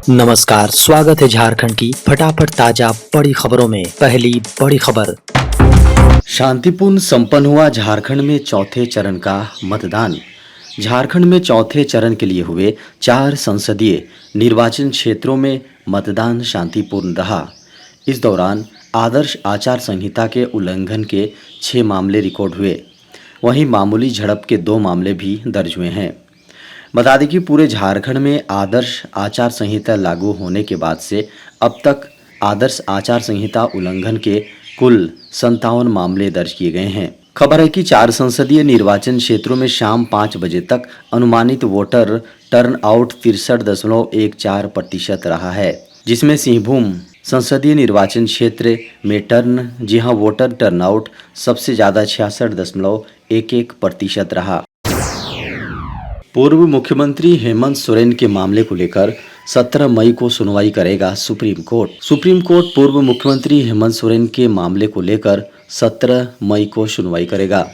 नमस्कार, स्वागत है झारखंड की फटाफट ताजा बड़ी खबरों में। पहली बड़ी खबर। शांतिपूर्ण संपन्न हुआ झारखंड में चौथे चरण का मतदान। झारखंड में चौथे चरण के लिए हुए 4 संसदीय निर्वाचन क्षेत्रों में मतदान शांतिपूर्ण रहा। इस दौरान आदर्श आचार संहिता के उल्लंघन के 6 मामले रिकॉर्ड हुए। वहीं मामूली झड़प के 2 मामले भी दर्ज हुए हैं। बता दें कि पूरे झारखंड में आदर्श आचार संहिता लागू होने के बाद से अब तक आदर्श आचार संहिता उल्लंघन के कुल 57 मामले दर्ज किए गए हैं। खबर है कि 4 संसदीय निर्वाचन क्षेत्रों में शाम 5 बजे तक अनुमानित वोटर टर्न आउट 63.14% रहा है, जिसमें सिंहभूम संसदीय निर्वाचन क्षेत्र में वोटर टर्नआउट सबसे ज्यादा 66.11% रहा। पूर्व मुख्यमंत्री हेमंत सोरेन के मामले को लेकर 17 मई को सुनवाई करेगा सुप्रीम कोर्ट। सुप्रीम कोर्ट पूर्व मुख्यमंत्री हेमंत सोरेन के मामले को लेकर 17 मई को सुनवाई करेगा।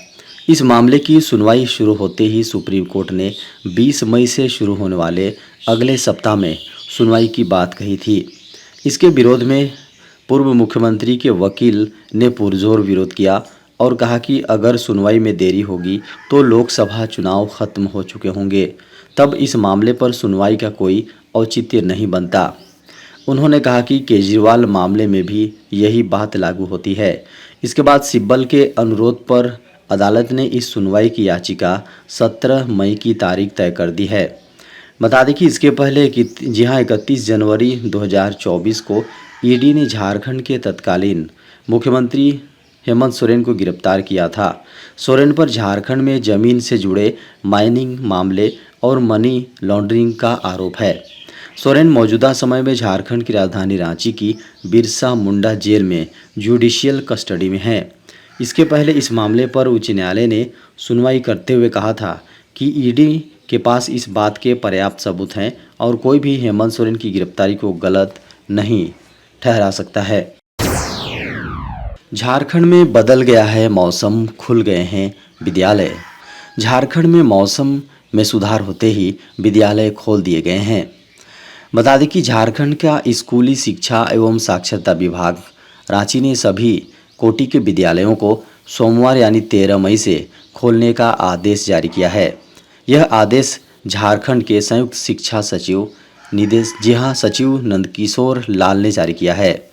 इस मामले की सुनवाई शुरू होते ही सुप्रीम कोर्ट ने 20 मई से शुरू होने वाले अगले सप्ताह में सुनवाई की बात कही थी। इसके विरोध में पूर्व मुख्यमंत्री के वकील ने पुरजोर विरोध किया और कहा कि अगर सुनवाई में देरी होगी तो लोकसभा चुनाव खत्म हो चुके होंगे, तब इस मामले पर सुनवाई का कोई औचित्य नहीं बनता। उन्होंने कहा कि केजरीवाल मामले में भी यही बात लागू होती है। इसके बाद सिब्बल के अनुरोध पर अदालत ने इस सुनवाई की याचिका 17 मई की तारीख तय कर दी है। बता दें कि इसके पहले 31 जनवरी 2024 को ईडी ने झारखंड के तत्कालीन मुख्यमंत्री हेमंत सोरेन को गिरफ्तार किया था। सोरेन पर झारखंड में जमीन से जुड़े माइनिंग मामले और मनी लॉन्ड्रिंग का आरोप है। सोरेन मौजूदा समय में झारखंड की राजधानी रांची की बिरसा मुंडा जेल में जुडिशियल कस्टडी में है। इसके पहले इस मामले पर उच्च न्यायालय ने सुनवाई करते हुए कहा था कि ईडी के पास इस बात के पर्याप्त सबूत हैं और कोई भी हेमंत सोरेन की गिरफ्तारी को गलत नहीं ठहरा सकता है। झारखंड में बदल गया है मौसम, खुल गए हैं विद्यालय। झारखंड में मौसम में सुधार होते ही विद्यालय खोल दिए गए हैं। बता दें कि झारखंड का स्कूली शिक्षा एवं साक्षरता विभाग रांची ने सभी कोटि के विद्यालयों को सोमवार यानी 13 मई से खोलने का आदेश जारी किया है। यह आदेश झारखंड के संयुक्त शिक्षा सचिव सचिव नंदकिशोर लाल ने जारी किया है।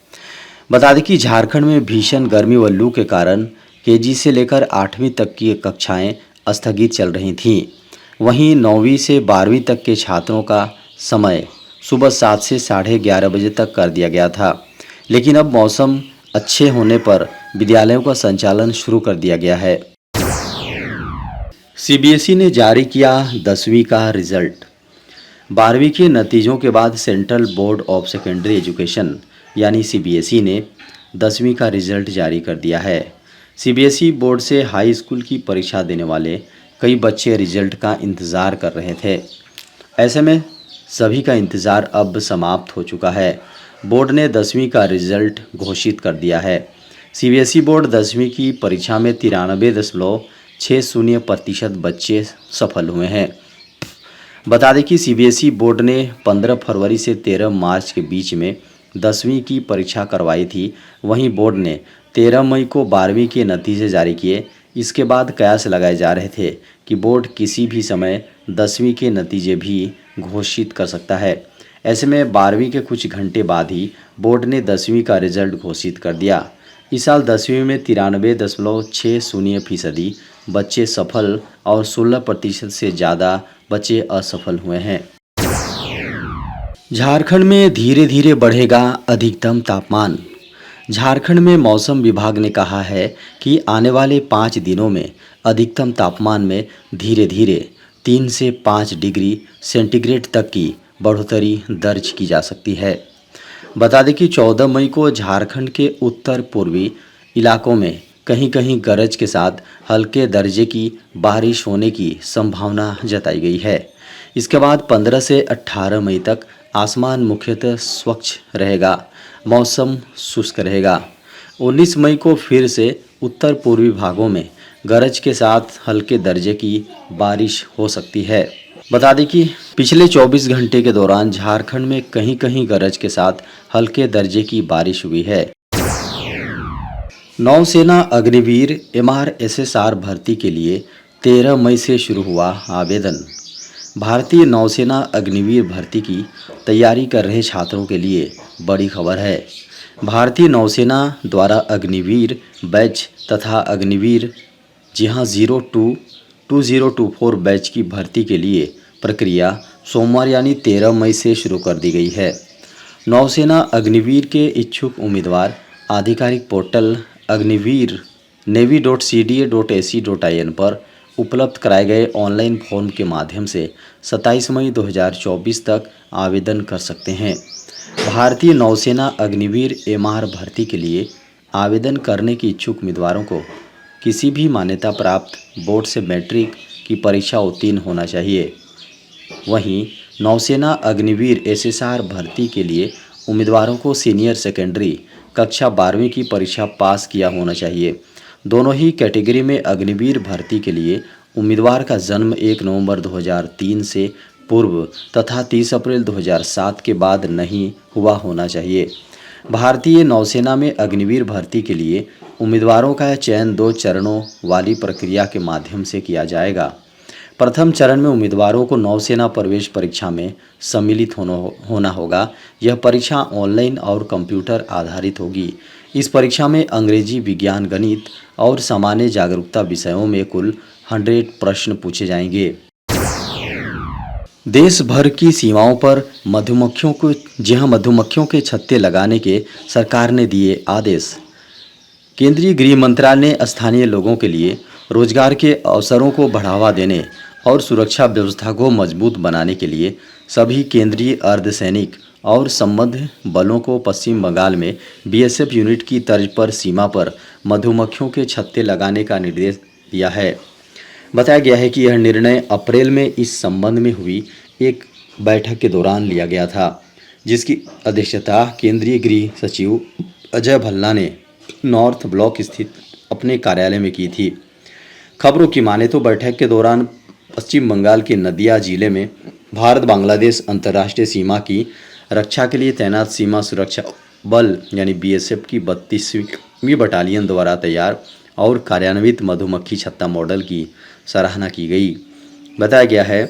बता दें कि झारखंड में भीषण गर्मी व लू के कारण केजी से लेकर 8वीं तक की कक्षाएं स्थगित चल रही थीं। वहीं 9वीं से 12वीं तक के छात्रों का समय सुबह 7 से 11:30 बजे तक कर दिया गया था, लेकिन अब मौसम अच्छे होने पर विद्यालयों का संचालन शुरू कर दिया गया है। सीबीएसई ने जारी किया 10वीं का रिजल्ट। 12वीं के नतीजों के बाद central board of secondary education यानी सीबीएसई ने 10वीं का रिजल्ट जारी कर दिया है। सीबीएसई बोर्ड से हाई स्कूल की परीक्षा देने वाले कई बच्चे रिजल्ट का इंतज़ार कर रहे थे। ऐसे में सभी का इंतज़ार अब समाप्त हो चुका है। बोर्ड ने 10वीं का रिजल्ट घोषित कर दिया है। सीबीएसई बोर्ड 10वीं की परीक्षा में 93.60% बच्चे सफल हुए हैं। बता दें कि सीबीएसई बोर्ड ने 15 फरवरी से 13 मार्च के बीच में 10वीं की परीक्षा करवाई थी। वहीं बोर्ड ने 13 मई को 12वीं के नतीजे जारी किए। इसके बाद कयास लगाए जा रहे थे कि बोर्ड किसी भी समय 10वीं के नतीजे भी घोषित कर सकता है। ऐसे में 12वीं के कुछ घंटे बाद ही बोर्ड ने 10वीं का रिजल्ट घोषित कर दिया। इस साल 10वीं में 93.60% बच्चे सफल और 16% से ज़्यादा बच्चे असफल हुए हैं। झारखंड में धीरे धीरे बढ़ेगा अधिकतम तापमान। झारखंड में मौसम विभाग ने कहा है कि आने वाले 5 दिनों में अधिकतम तापमान में धीरे धीरे 3 से 5 डिग्री सेंटीग्रेड तक की बढ़ोतरी दर्ज की जा सकती है। बता दें कि 14 मई को झारखंड के उत्तर पूर्वी इलाकों में कहीं कहीं गरज के साथ हल्के दर्जे की बारिश होने की संभावना जताई गई है। इसके बाद 15 से 18 मई तक आसमान मुख्यतः स्वच्छ रहेगा, मौसम शुष्क रहेगा। 19 मई को फिर से उत्तर पूर्वी भागों में गरज के साथ हल्के दर्जे की बारिश हो सकती है। बता दें कि पिछले 24 घंटे के दौरान झारखंड में कहीं कहीं गरज के साथ हल्के दर्जे की बारिश हुई है। नौसेना अग्निवीर MRSSR भर्ती के लिए 13 मई से शुरू हुआ आवेदन। भारतीय नौसेना अग्निवीर भर्ती की तैयारी कर रहे छात्रों के लिए बड़ी खबर है। भारतीय नौसेना द्वारा अग्निवीर बैच तथा अग्निवीर जहां 2024 बैच की भर्ती के लिए प्रक्रिया सोमवार यानी 13 मई से शुरू कर दी गई है। नौसेना अग्निवीर के इच्छुक उम्मीदवार आधिकारिक पोर्टल अग्निवीर navy.cda.ac.in पर उपलब्ध कराए गए ऑनलाइन फॉर्म के माध्यम से 27 मई 2024 तक आवेदन कर सकते हैं। भारतीय नौसेना अग्निवीर MR भर्ती के लिए आवेदन करने के इच्छुक उम्मीदवारों को किसी भी मान्यता प्राप्त बोर्ड से मैट्रिक की परीक्षा उत्तीर्ण होना चाहिए। वहीं नौसेना अग्निवीर SSR भर्ती के लिए उम्मीदवारों को सीनियर सेकेंडरी कक्षा 12वीं की परीक्षा पास किया होना चाहिए। दोनों ही कैटेगरी में अग्निवीर भर्ती के लिए उम्मीदवार का जन्म 1 नवंबर 2003 से पूर्व तथा 30 अप्रैल 2007 के बाद नहीं हुआ होना चाहिए। भारतीय नौसेना में अग्निवीर भर्ती के लिए उम्मीदवारों का चयन 2 चरणों वाली प्रक्रिया के माध्यम से किया जाएगा। प्रथम चरण में उम्मीदवारों को नौसेना प्रवेश परीक्षा में सम्मिलित होना होगा। यह परीक्षा ऑनलाइन और कंप्यूटर आधारित होगी। इस परीक्षा में अंग्रेजी, विज्ञान, गणित और सामान्य जागरूकता विषयों में कुल 100 प्रश्न पूछे जाएंगे। देश भर की सीमाओं पर मधुमक्खियों के छत्ते लगाने के सरकार ने दिए आदेश। केंद्रीय गृह मंत्रालय ने स्थानीय लोगों के लिए रोजगार के अवसरों को बढ़ावा देने और सुरक्षा व्यवस्था को मजबूत बनाने के लिए सभी केंद्रीय अर्धसैनिक और संबद्ध बलों को पश्चिम बंगाल में BSF यूनिट की तर्ज पर सीमा पर मधुमक्खियों के छत्ते लगाने का निर्देश दिया है। बताया गया है कि यह निर्णय अप्रैल में इस संबंध में हुई एक बैठक के दौरान लिया गया था, जिसकी अध्यक्षता केंद्रीय गृह सचिव अजय भल्ला ने नॉर्थ ब्लॉक स्थित अपने कार्यालय में की थी। खबरों की माने तो बैठक के दौरान पश्चिम बंगाल के नदिया जिले में भारत बांग्लादेश अंतर्राष्ट्रीय सीमा की रक्षा के लिए तैनात सीमा सुरक्षा बल यानी BSF की 32वीं बटालियन द्वारा तैयार और कार्यान्वित मधुमक्खी छत्ता मॉडल की सराहना की गई। बताया गया है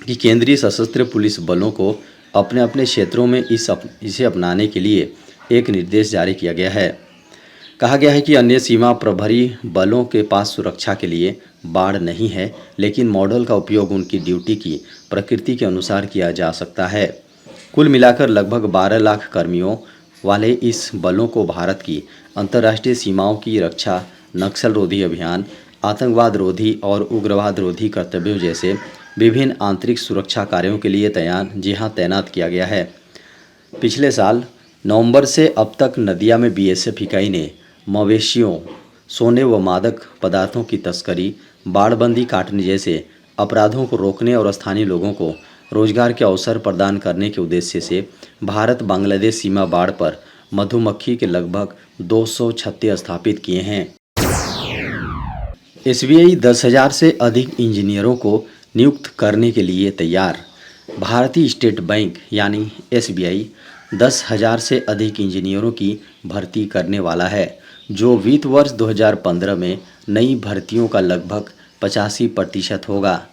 कि केंद्रीय सशस्त्र पुलिस बलों को अपने अपने क्षेत्रों में इसे अपनाने के लिए एक निर्देश जारी किया गया है। कहा गया है कि अन्य सीमा प्रभारी बलों के पास सुरक्षा के लिए बाड़ नहीं है, लेकिन मॉडल का उपयोग उनकी ड्यूटी की प्रकृति के अनुसार किया जा सकता है। कुल मिलाकर लगभग 12 लाख कर्मियों वाले इस बलों को भारत की अंतर्राष्ट्रीय सीमाओं की रक्षा, नक्सल रोधी अभियान, आतंकवाद रोधी और उग्रवाद रोधी कर्तव्यों जैसे विभिन्न आंतरिक सुरक्षा कार्यों के लिए तैनात किया गया है। पिछले साल नवंबर से अब तक नदिया में BSF इकाई ने मवेशियों, सोने व मादक पदार्थों की तस्करी, बाड़बंदी काटने जैसे अपराधों को रोकने और स्थानीय लोगों को रोजगार के अवसर प्रदान करने के उद्देश्य से भारत बांग्लादेश सीमा बाड़ पर मधुमक्खी के लगभग 200 छत्ते स्थापित किए हैं। SBI 10,000 से अधिक इंजीनियरों को नियुक्त करने के लिए तैयार। भारतीय स्टेट बैंक यानी SBI 10,000 से अधिक इंजीनियरों की भर्ती करने वाला है, जो वित्त वर्ष 2015 में नई भर्तियों का लगभग 85% होगा।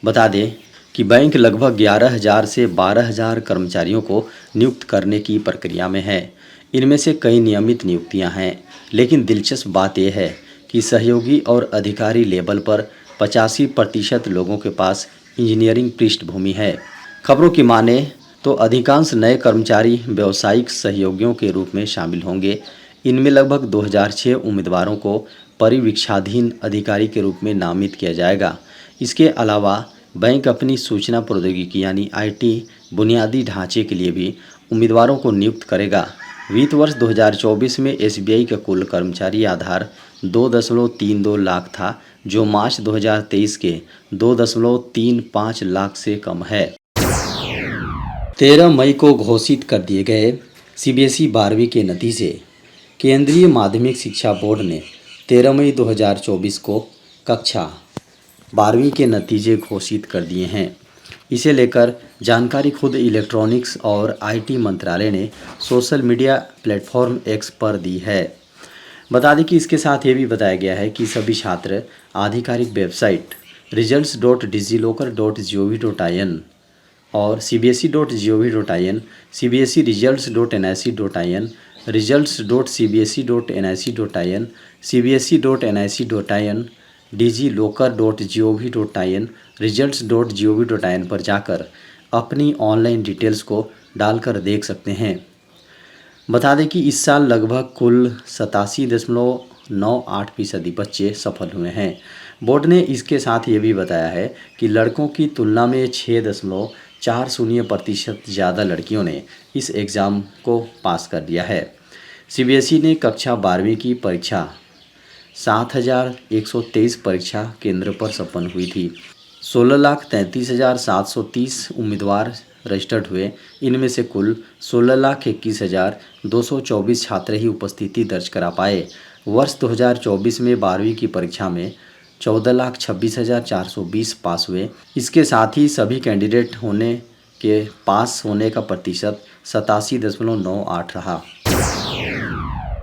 बता दें कि बैंक लगभग 11,000 से 12,000 कर्मचारियों को नियुक्त करने की प्रक्रिया में है। इनमें से कई नियमित नियुक्तियां हैं, लेकिन दिलचस्प बात यह है कि सहयोगी और अधिकारी लेवल पर 85% लोगों के पास इंजीनियरिंग पृष्ठभूमि है। खबरों की माने तो अधिकांश नए कर्मचारी व्यावसायिक सहयोगियों के रूप में शामिल होंगे। इनमें लगभग 2006 उम्मीदवारों को परिवीक्षाधीन अधिकारी के रूप में नामित किया जाएगा। इसके अलावा बैंक अपनी सूचना प्रौद्योगिकी यानी IT बुनियादी ढांचे के लिए भी उम्मीदवारों को नियुक्त करेगा। वित्त वर्ष 2024 में SBI का कुल कर्मचारी आधार 2.32 लाख था, जो मार्च 2023 के 2.35 लाख से कम है। 13 मई को घोषित कर दिए गए CBSE 12वीं के नतीजे। केंद्रीय माध्यमिक शिक्षा बोर्ड ने 13 मई 2024 को कक्षा 12वीं के नतीजे घोषित कर दिए हैं। इसे लेकर जानकारी खुद इलेक्ट्रॉनिक्स और आईटी मंत्रालय ने सोशल मीडिया प्लेटफॉर्म एक्स पर दी है। बता दें कि इसके साथ ये भी बताया गया है कि सभी छात्र आधिकारिक वेबसाइट results.digilokar.gov.in और cbse.gov.in, cbseresults.nic.in, results.cbse.nic.in, cbse.nic.in, digilocar.gov.in, results.gov.in पर जाकर अपनी ऑनलाइन डिटेल्स को डालकर देख सकते हैं। बता दें कि इस साल लगभग कुल 87.98% बच्चे सफल हुए हैं। बोर्ड ने इसके साथ ये भी बताया है कि लड़कों की तुलना में 6.40% ज़्यादा लड़कियों ने इस एग्ज़ाम को पास कर दिया है। सीबीएसई ने कक्षा 12वीं की परीक्षा 7,123 परीक्षा केंद्र पर संपन्न हुई थी। 16,33,730 उम्मीदवार रजिस्टर्ड हुए। इनमें से कुल 16,21,224 छात्र ही उपस्थिति दर्ज करा पाए। वर्ष 2024 में 12वीं की परीक्षा में 14,26,420 पास हुए। इसके साथ ही सभी कैंडिडेट होने के पास होने का प्रतिशत 87.98 रहा।